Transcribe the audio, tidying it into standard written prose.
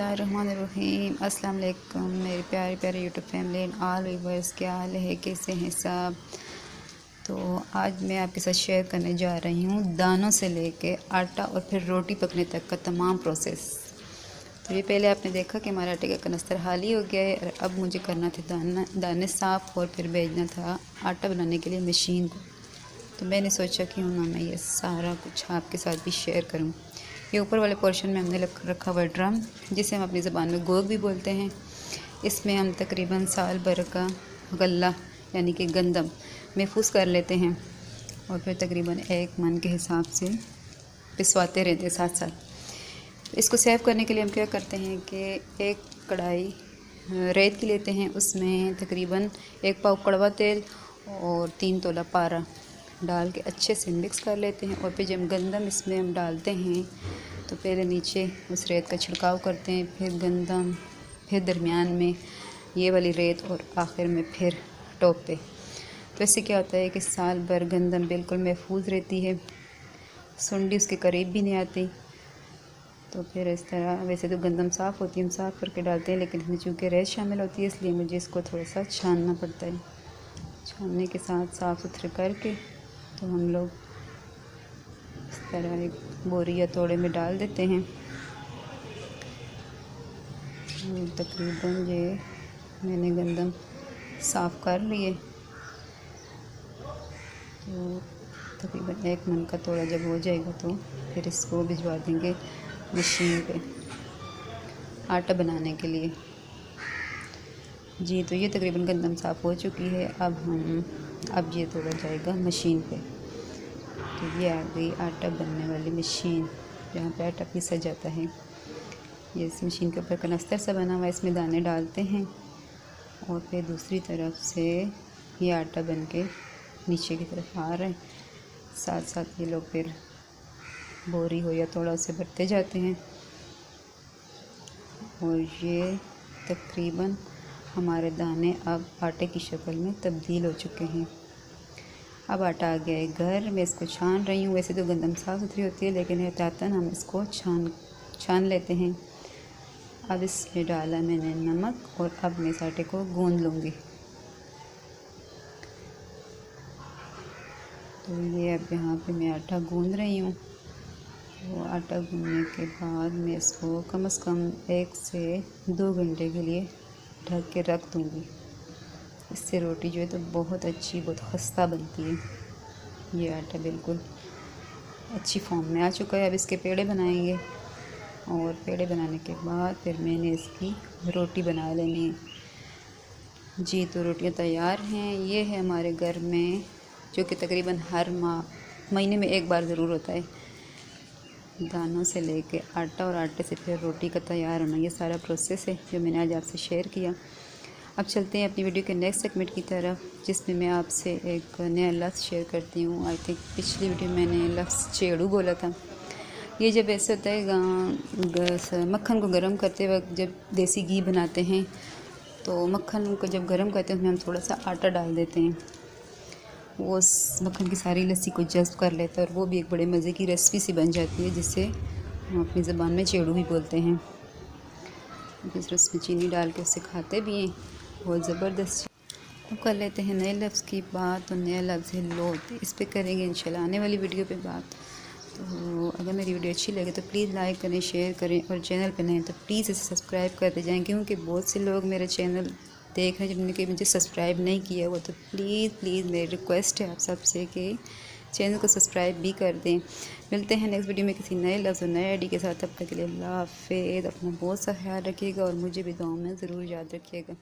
बिस्मिल्लाहिर्रहमानिर्रहीम। अस्सलाम वालेकुम मेरे प्यारे प्यारे YouTube family and all viewers, क्या हाल है, कैसे हैं सब। तो आज मैं आपके साथ शेयर करने जा रही हूँ दानों से लेके आटा और फिर रोटी पकने तक का तमाम प्रोसेस। तो ये पहले आपने देखा कि हमारा आटे का कनस्तर खाली हो गया है और अब मुझे करना था दाने साफ़ और फिर भेजना था आटा बनाने के लिए मशीन को। तो मैंने सोचा कि मैं ये सारा कुछ आपके साथ भी शेयर करूं। ये ऊपर वाले पोर्शन में हमने रखा हुआ ड्रम, जिसे हम अपनी ज़बान में गोग भी बोलते हैं। इसमें हम तकरीबन साल भर का गल्ला यानी कि गंदम महफूज कर लेते हैं और फिर तकरीबन 1 मन के हिसाब से पिसवाते रहते हैं साथ साथ। इसको सेव करने के लिए हम क्या करते हैं कि एक कढ़ाई रेत की लेते हैं, उसमें तकरीबन 1 पाव कड़वा तेल और 3 तोला पारा डाल के अच्छे से मिक्स कर लेते हैं। और फिर जब गंदम इसमें हम डालते हैं तो पहले नीचे उस रेत का छिड़काव करते हैं, फिर गंदम, फिर दरमियान में ये वाली रेत और आखिर में फिर टॉप पे। तो इससे क्या होता है कि साल भर गंदम बिल्कुल महफूज रहती है, सुंडी उसके करीब भी नहीं आती। तो फिर इस तरह, वैसे तो गंदम साफ़ होती है, हम साफ़ करके डालते हैं, लेकिन इसमें चूँकि रेत शामिल होती है इसलिए मुझे इसको थोड़ा सा छानना पड़ता है। छानने के साथ साफ़ सुथरे करके तो हम लोग इस तरह एक बोरी या तोड़े में डाल देते हैं। तकरीबन ये मैंने गंदम साफ़ कर लिए। तो तकरीबन 1 मन का तोड़ा जब हो जाएगा तो फिर इसको भिजवा देंगे मशीन पे आटा बनाने के लिए। जी, तो ये तकरीबन गंदम साफ़ हो चुकी है। अब ये तोड़ा जाएगा मशीन पे। तो ये आ गई आटा बनने वाली मशीन, जहाँ पे आटा पीसा जाता है। ये इस मशीन के ऊपर कनस्तर सा बना हुआ है, इसमें दाने डालते हैं और फिर दूसरी तरफ से ये आटा बन के नीचे की तरफ आ रहा है। साथ साथ ये लोग फिर बोरी हो या थोड़ा से भरते जाते हैं। और ये तकरीबन हमारे दाने अब आटे की शक्ल में तब्दील हो चुके हैं। अब आटा आ गया है घर, मैं इसको छान रही हूँ। वैसे तो गंदम साफ़ सुथरी होती है, लेकिन एहतियातन हम इसको छान लेते हैं। अब इसमें डाला मैंने नमक और अब मैं इस आटे को गूंद लूँगी। तो ये अब यहाँ पे मैं आटा गूंद रही हूँ। तो आटा गूंदने के बाद मैं इसको कम से कम 1 से 2 घंटे के लिए ढक के रख दूँगी। इससे रोटी जो है तो बहुत अच्छी, बहुत खस्ता बनती है। ये आटा बिल्कुल अच्छी फॉर्म में आ चुका है। अब इसके पेड़े बनाएंगे और पेड़े बनाने के बाद फिर मैंने इसकी रोटी बना लेनी है। जी, तो रोटियां तैयार हैं। ये है हमारे घर में, जो कि तकरीबन हर महीने में 1 बार ज़रूर होता है। दानों से लेके आटा और आटे से फिर रोटी का तैयार होना, ये सारा प्रोसेस है जो मैंने आज आपसे शेयर किया। अब चलते हैं अपनी वीडियो के नेक्स्ट सेगमेंट की तरफ, जिसमें मैं आपसे एक नया लफ्ज़ शेयर करती हूँ। आई थिंक पिछली वीडियो मैंने लफ्ज़ चेड़ू बोला था। ये जब ऐसे होता है, मक्खन को गर्म करते वक्त जब देसी घी बनाते हैं तो मक्खन को जब गर्म करते हैं उसमें हम थोड़ा सा आटा डाल देते हैं। वो उस मक्खन की सारी लस्सी को जज़्ब कर लेता है और वो भी एक बड़े मज़े की रेसिपी सी बन जाती है, जिससे हम अपनी ज़बान में चेड़ू भी बोलते हैं। फिर उसमें चीनी डाल के उससे खाते भी हैं, बहुत ज़बरदस्त। अब कर लेते हैं नए लफ्ज़ की बात। तो नया लफ्ज़ है लोथ। इस पे करेंगे इंशाल्लाह आने वाली वीडियो पे बात। तो अगर मेरी वीडियो अच्छी लगे तो प्लीज़ लाइक करें, शेयर करें और चैनल पे नए हैं तो प्लीज़ इसे सब्सक्राइब करते जाएँ, क्योंकि बहुत से लोग मेरे चैनल देख रहे हैं जिन्होंने मुझे सब्सक्राइब नहीं किया वो। तो प्लीज़ मेरी रिक्वेस्ट है आप सबसे कि चैनल को सब्सक्राइब भी कर दें। मिलते हैं नेक्स्ट वीडियो में किसी नए लफ्ज़ और नए आईडी के साथ। तब तक के लिए अल्लाह हाफ़िज़। अपना बहुत सा ख्याल रखिएगा और मुझे भी दुआ में ज़रूर याद रखिएगा।